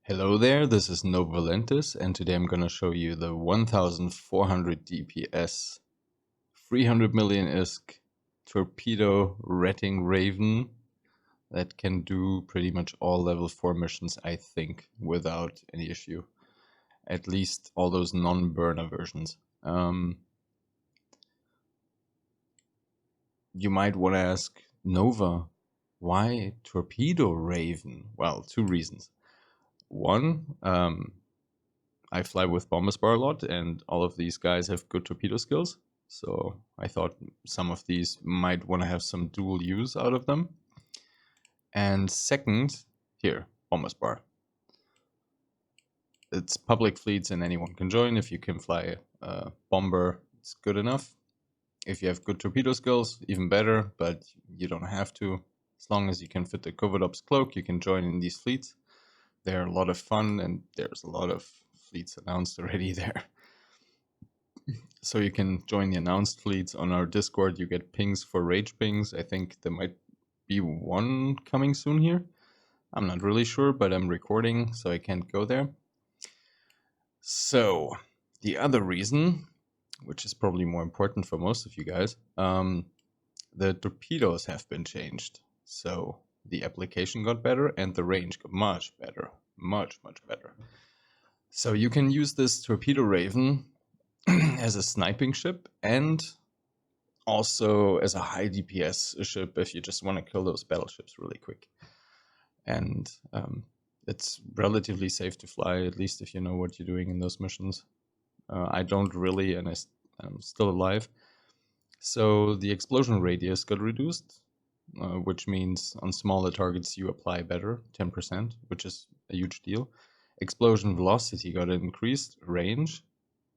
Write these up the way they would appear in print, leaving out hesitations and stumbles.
Hello there, this is Novalentis, and today I'm gonna show you the 1400 DPS 300 million ISK Torpedo Raven that can do pretty much all level 4 missions, I think, without any issue. At least all those non-burner versions. You might want to ask, Nova, why Torpedo Raven? Well, two reasons. One, I fly with Bomber Spar a lot, and all of these guys have good torpedo skills. So I thought some of these might want to have some dual use out of them. And second, here, Bomber Spar. It's public fleets and anyone can join. If you can fly a bomber, it's good enough. If you have good torpedo skills, even better, but you don't have to. As long as you can fit the Covert Ops cloak, you can join in these fleets. They're a lot of fun, and there's a lot of fleets announced already there. So you can join the announced fleets on our Discord. You get pings for rage pings. I think there might be one coming soon here. I'm not really sure, but I'm recording, so I can't go there. So the other reason, which is probably more important for most of you guys, the torpedoes have been changed. So the application got better and the range got much better. Much better. So you can use this Torpedo Raven as a sniping ship and also as a high DPS ship if you just want to kill those battleships really quick. And it's relatively safe to fly, at least if you know what you're doing in those missions. I don't really, and I'm still alive. So the explosion radius got reduced, which means on smaller targets you apply better, 10%, which is a huge deal. Explosion velocity got increased, range,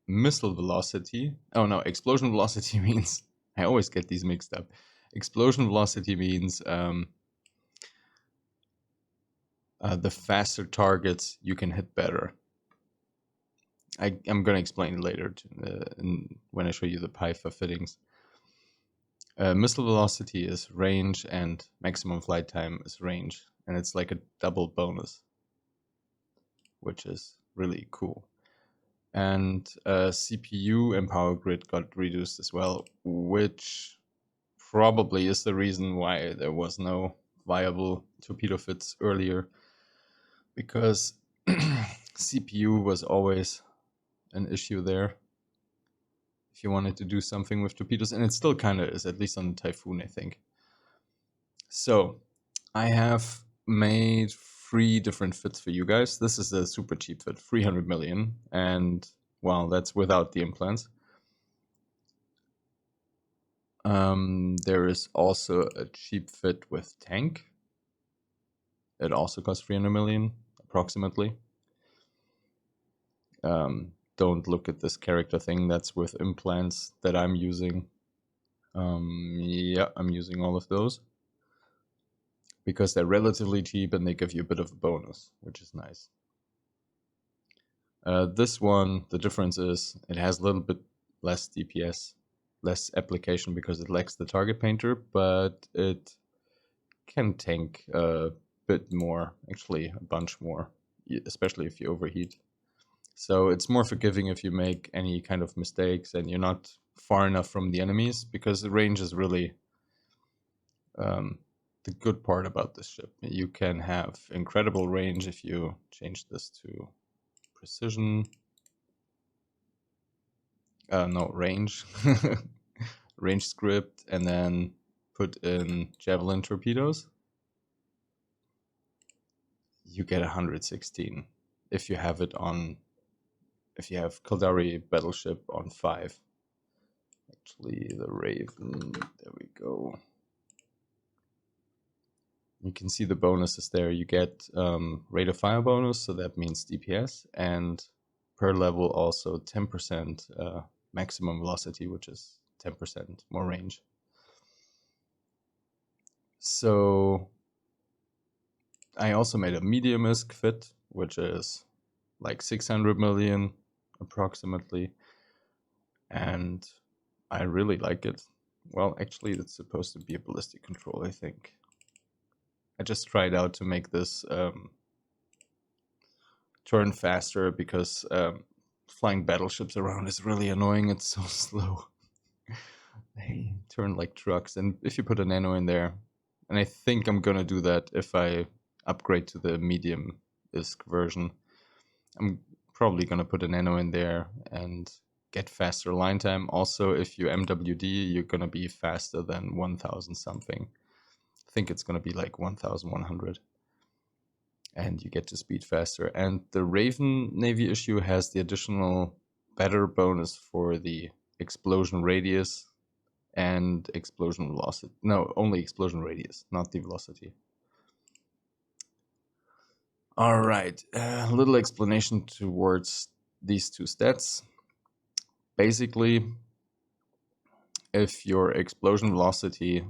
missile velocity. Oh no, explosion velocity means, I always get these mixed up. Explosion velocity means the faster targets you can hit better. I'm going to explain it later when I show you the PIFA fittings. Missile velocity is range and maximum flight time is range. And it's like a double bonus, which is really cool. And CPU and power grid got reduced as well, which probably is the reason why there was no viable torpedo fits earlier, because CPU was always an issue there if you wanted to do something with torpedoes, and it still kind of is, at least on the Typhoon, I think. So I have made 3 different fits for you guys. This is a super cheap fit, 300 million, and well, that's without the implants. There is also a cheap fit with tank. It also costs 300 million, approximately. Don't look at this character thing, that's with implants that I'm using. Yeah, I'm using all of those because they're relatively cheap and they give you a bit of a bonus, which is nice. This one, the difference is it has a little bit less DPS, less application because it lacks the target painter, but it can tank a bit more, actually a bunch more, especially if you overheat. So it's more forgiving if you make any kind of mistakes and you're not far enough from the enemies, because the range is really the good part about this ship. You can have incredible range if you change this to precision. No, range. Range script, and then put in Javelin torpedoes. You get 116 if you have it on, if you have Kildari Battleship on 5. Actually, the Raven, there we go. You can see the bonuses there. You get rate of fire bonus, so that means DPS, and per level also 10% maximum velocity, which is 10% more range. So I also made a medium ISK fit, which is like 600 million approximately, and I really like it. Well, actually, it's supposed to be a ballistic control, I think. I just tried out to make this turn faster because flying battleships around is really annoying. It's so slow. They turn like trucks. And if you put a nano in there, and I think I'm gonna do that if I upgrade to the medium ISK version, I'm probably gonna put a nano in there and get faster line time. Also, if you MWD, you're gonna be faster than 1000 something. I think it's gonna be like 1100. And you get to speed faster. And the Raven Navy issue has the additional better bonus for the explosion radius and explosion velocity. No, only explosion radius, not the velocity. All right, a little explanation towards these two stats. Basically, if your explosion velocity,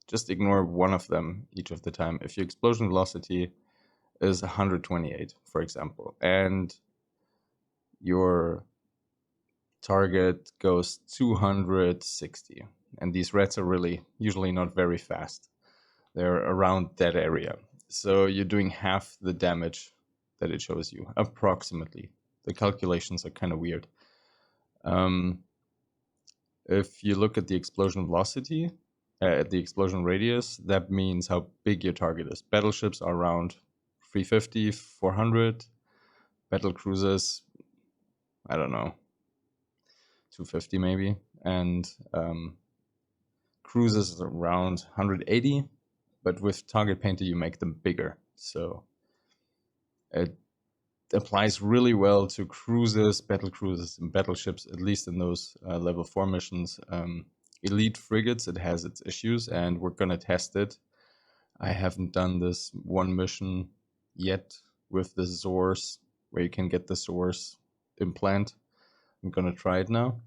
just ignore one of them each of the time. If your explosion velocity is 128, for example, and your target goes 260, and these reds are really usually not very fast. They're around that area. So you're doing half the damage that it shows you, approximately. The calculations are kind of weird. If you look at the explosion velocity, at the explosion radius, that means how big your target is. Battleships are around 350, 400. Battle cruisers, I don't know, 250 maybe. And cruisers around 180. But with Target Painter, you make them bigger. So it applies really well to cruisers, battle cruisers, and battleships, at least in those level 4 missions. Elite frigates, it has its issues, and we're going to test it. I haven't done this one mission yet with the Zors, where you can get the Zors implant. I'm going to try it now.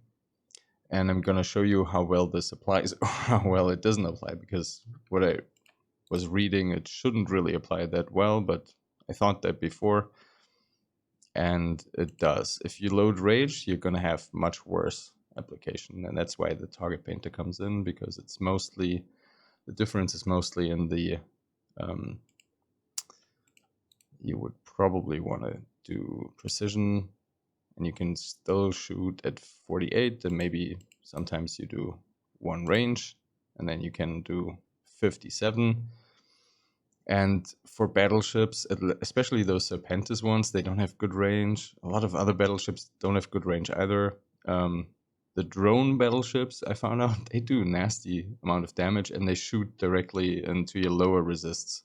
And I'm going to show you how well this applies, or how well it doesn't apply, because what I was reading, it shouldn't really apply that well, but I thought that before, and it does. If you load Rage, you're going to have much worse application, and that's why the Target Painter comes in, because it's mostly, the difference is mostly in the, you would probably want to do precision, and you can still shoot at 48, and maybe sometimes you do one range, and then you can do 57. And for battleships, especially those Serpentis ones, they don't have good range. A lot of other battleships don't have good range either. The drone battleships, I found out, they do nasty amount of damage, and they shoot directly into your lower resists.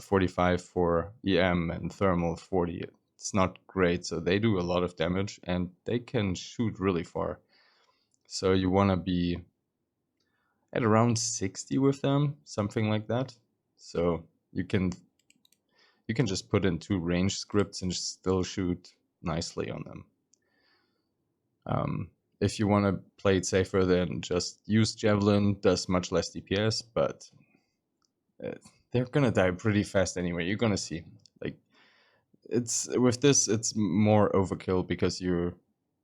45 for EM and thermal 40. It's not great, so they do a lot of damage, and they can shoot really far. So you want to be at around 60 with them, something like that. So you can just put in 2 range scripts and still shoot nicely on them. If you want to play it safer, then just use Javelin, does much less DPS, but they're gonna die pretty fast anyway. You're gonna see. Like, it's with this, it's more overkill because you're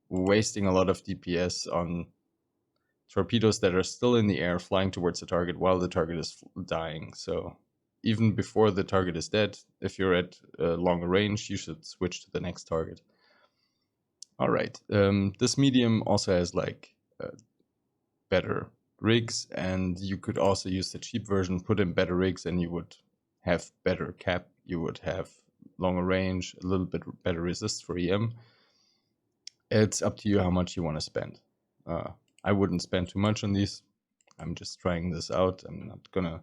wasting a lot of DPS on torpedoes that are still in the air flying towards the target while the target is dying. So even before the target is dead, if you're at longer range, you should switch to the next target. All right, this medium also has like better rigs, and you could also use the cheap version, put in better rigs, and you would have better cap, you would have longer range, a little bit better resist for EM. It's up to you how much you want to spend. I wouldn't spend too much on these. I'm just trying this out. I'm not gonna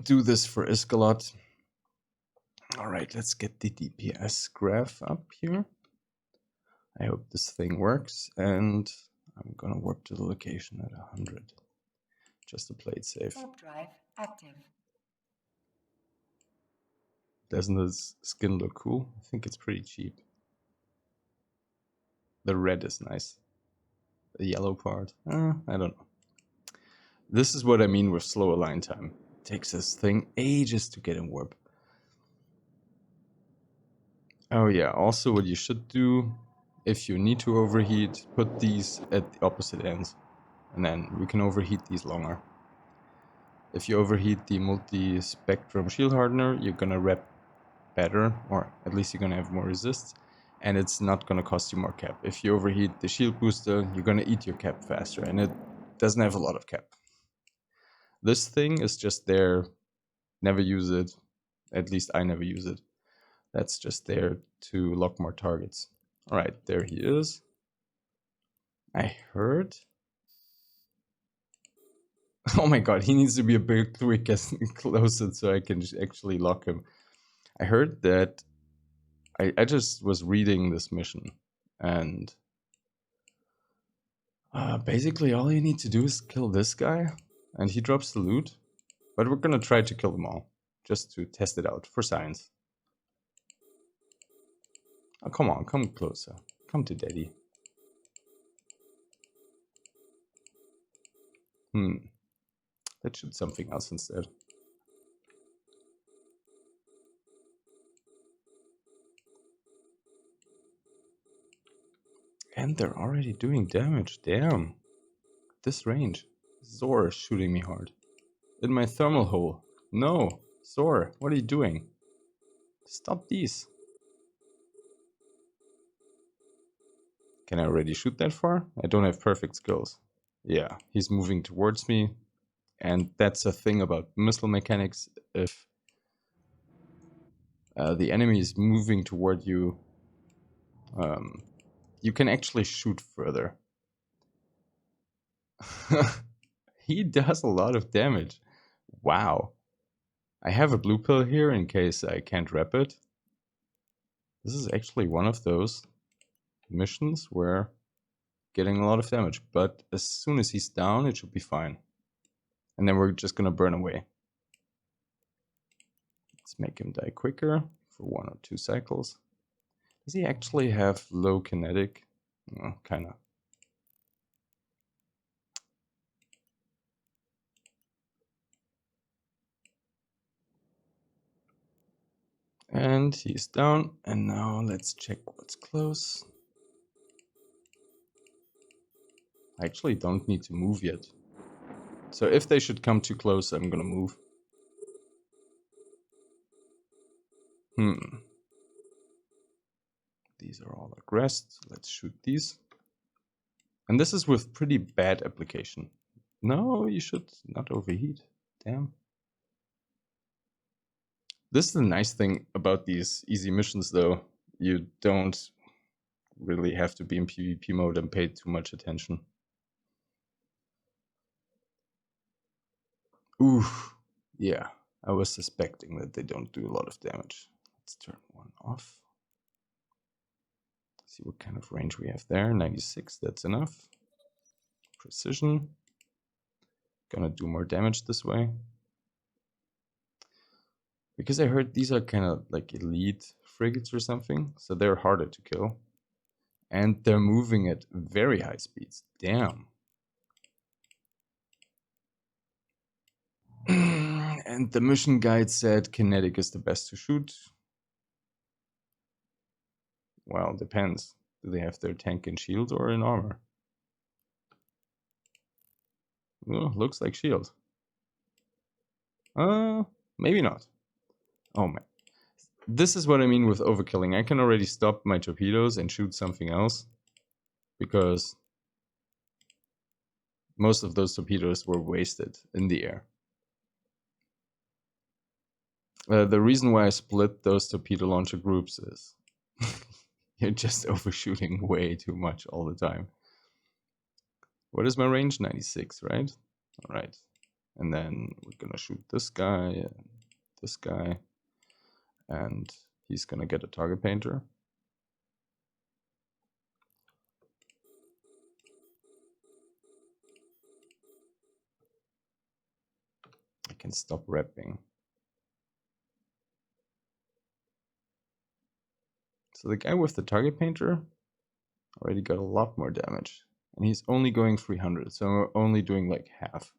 do this for ISK a lot. All right, let's get the DPS graph up here. I hope this thing works, and I'm gonna warp to the location at 100, just to play it safe. Warp drive active. Doesn't this skin look cool? I think it's pretty cheap. The red is nice. The yellow part, I don't know. This is what I mean with slow align time. It takes this thing ages to get in warp. Oh yeah, also what you should do, if you need to overheat, put these at the opposite ends, and then you can overheat these longer. If you overheat the multi-spectrum shield hardener, you're gonna wrap better, or at least you're gonna have more resists, and it's not gonna cost you more cap. If you overheat the shield booster, you're gonna eat your cap faster, and it doesn't have a lot of cap. This thing is just there, never use it, at least I never use it. That's just there to lock more targets. Alright, there he is. I heard... Oh my god, he needs to be a bit quicker closer so I can actually lock him. I heard that... I just was reading this mission, and... basically all you need to do is kill this guy, and he drops the loot. But we're gonna try to kill them all, just to test it out, for science. Oh, come on, come closer. Come to daddy. Let's shoot something else instead. And they're already doing damage, damn. This range. Zor is shooting me hard. In my thermal hole. No, Zor, what are you doing? Stop these. Can I already shoot that far? I don't have perfect skills. Yeah, he's moving towards me. And that's a thing about missile mechanics. If the enemy is moving toward you, you can actually shoot further. He does a lot of damage. Wow. I have a blue pill here in case I can't rep it. This is actually one of those missions where getting a lot of damage, but as soon as he's down, it should be fine. And then we're just gonna burn away. Let's make him die quicker for 1 or 2 cycles. Does he actually have low kinetic? Oh, kinda. And he's down, and now let's check what's close. I actually don't need to move yet. So if they should come too close, I'm gonna move. These are all aggressed. Let's shoot these. And this is with pretty bad application. No, you should not overheat. Damn. This is the nice thing about these easy missions, though. You don't really have to be in PvP mode and pay too much attention. Oof. Yeah, I was suspecting that they don't do a lot of damage. Let's turn one off. See what kind of range we have there. 96, that's enough. Precision. Gonna do more damage this way. Because I heard these are kind of like elite frigates or something, so they're harder to kill. And they're moving at very high speeds. Damn. And the mission guide said kinetic is the best to shoot. Well, depends. Do they have their tank in shield or in armor? Oh, looks like shield. Maybe not. Oh man. This is what I mean with overkilling. I can already stop my torpedoes and shoot something else. Because most of those torpedoes were wasted in the air. The reason why I split those torpedo launcher groups is you're just overshooting way too much all the time. What is my range? 96, right? All right. And then we're gonna shoot this guy and this guy. And he's gonna get a target painter. I can stop repping. So the guy with the target painter already got a lot more damage. And he's only going 300, so we're only doing like half.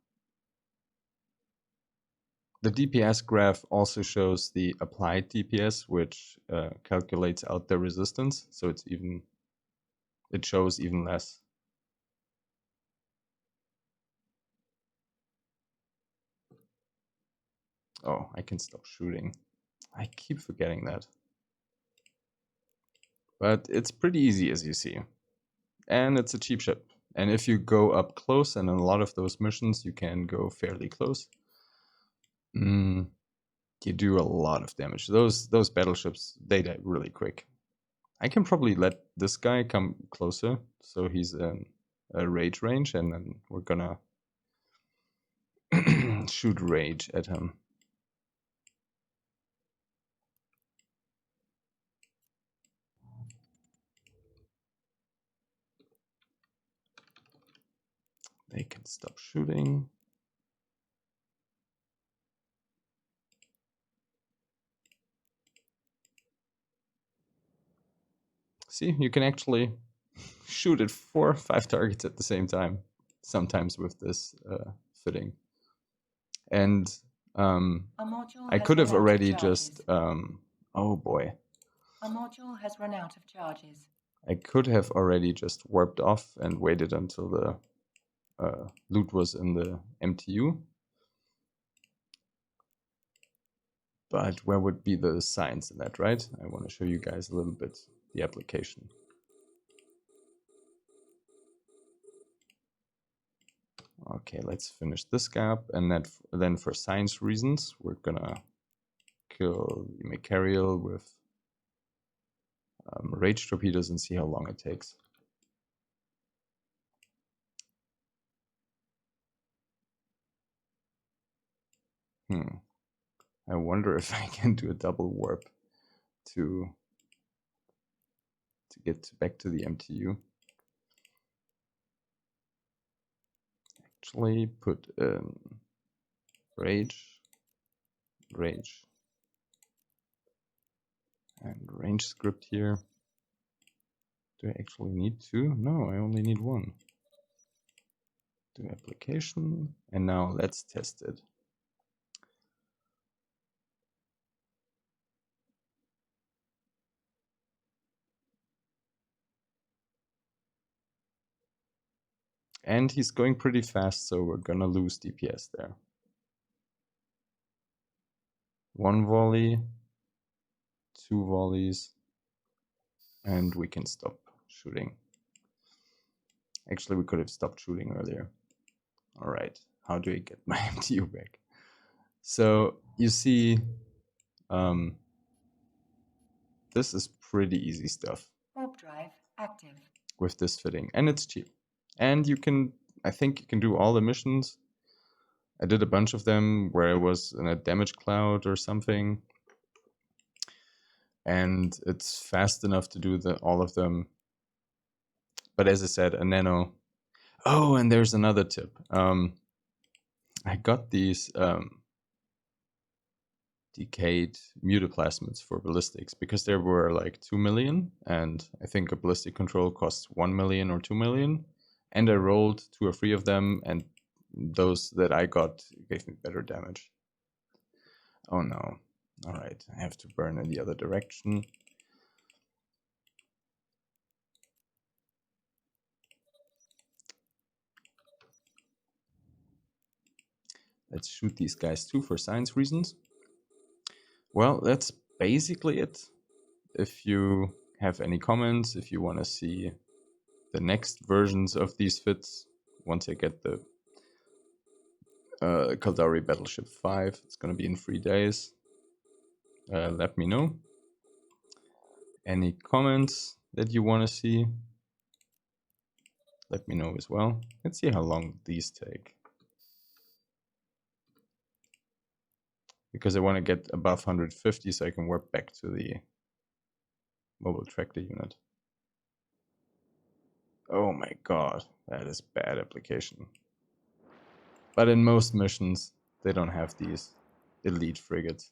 The DPS graph also shows the applied DPS, which calculates out the resistance, so it shows even less. Oh, I can stop shooting. I keep forgetting that. But it's pretty easy, as you see. And it's a cheap ship. And if you go up close, and in a lot of those missions you can go fairly close, you do a lot of damage. Those battleships, they die really quick. I can probably let this guy come closer, so he's in a rage range, and then we're gonna shoot rage at him. They can stop shooting. See, you can actually shoot at 4 or 5 targets at the same time, sometimes with this fitting. And I could have already just, oh boy. A module has run out of charges. I could have already just warped off and waited until the loot was in the MTU. But where would be the science in that, right? I want to show you guys a little bit the application. Okay, let's finish this gap, and then for science reasons, we're gonna kill the Mechariel with rage torpedoes and see how long it takes. I wonder if I can do a double warp to get back to the MTU. Actually, put rage, and range script here. Do I actually need 2? No, I only need 1. Do application, and now let's test it. And he's going pretty fast, so we're gonna lose DPS there. 1 volley, 2 volleys, and we can stop shooting. Actually, we could have stopped shooting earlier. All right, how do I get my MTU back? So you see, this is pretty easy stuff. Warp drive active. With this fitting, and it's cheap. And you can, I think you can do all the missions. I did a bunch of them where I was in a damage cloud or something. And it's fast enough to do all of them. But as I said, a nano. Oh, and there's another tip. I got these decayed mutaplasmids for ballistics because there were like 2 million, and I think a ballistic control costs 1 million or 2 million. And I rolled 2 or 3 of them, and those that I got gave me better damage. Oh no. Alright, I have to burn in the other direction. Let's shoot these guys too for science reasons. Well, that's basically it. If you have any comments, if you want to see the next versions of these fits, once I get the Kaldari Battleship 5, it's going to be in 3 days. Let me know. Any comments that you want to see, let me know as well. Let's see how long these take. Because I want to get above 150 so I can warp back to the mobile tractor unit. Oh my god, that is bad application. But in most missions, they don't have these elite frigates.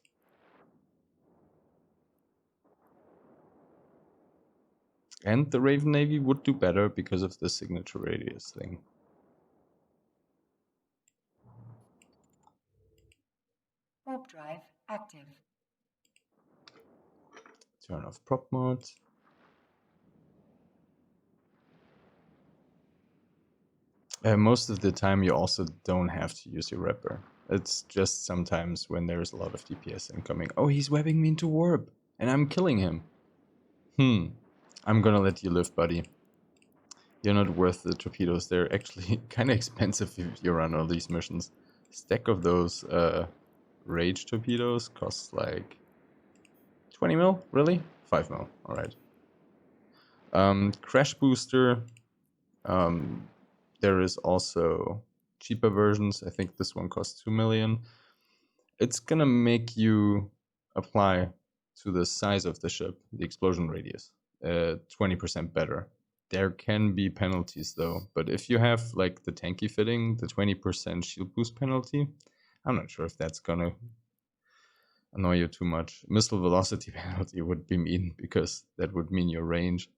And the Raven Navy would do better because of the signature radius thing. Warp drive active. Turn off prop mode. Most of the time you also don't have to use your Rapper. It's just sometimes when there's a lot of DPS incoming. Oh, he's webbing me into warp, and I'm killing him. I'm gonna let you live, buddy. You're not worth the torpedoes. They're actually kind of expensive if you run all these missions. Stack of those rage torpedoes costs like 20 mil? Really? 5 mil. Alright. Crash booster. There is also cheaper versions. I think this one costs 2 million. It's gonna make you apply to the size of the ship, the explosion radius, 20% better. There can be penalties though, but if you have like the tanky fitting, the 20% shield boost penalty, I'm not sure if that's gonna annoy you too much. Missile velocity penalty would be mean because that would mean your range.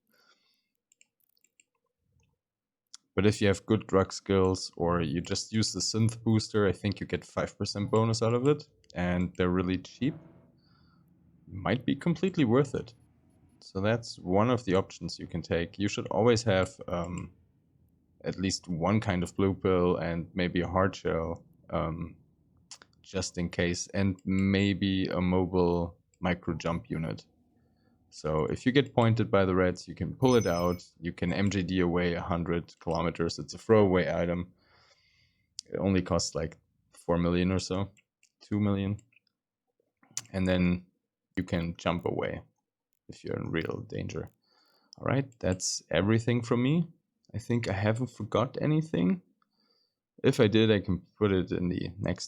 But if you have good drug skills or you just use the synth booster, I think you get 5% bonus out of it, and they're really cheap. Might be completely worth it. So that's one of the options you can take. You should always have at least one kind of blue pill and maybe a hard shell, just in case, and maybe a mobile micro jump unit. So if you get pointed by the reds, you can pull it out. You can MJD away 100 kilometers. It's a throwaway item. It only costs like 4 million or so, 2 million. And then you can jump away if you're in real danger. All right, that's everything from me. I think I haven't forgot anything. If I did, I can put it in the next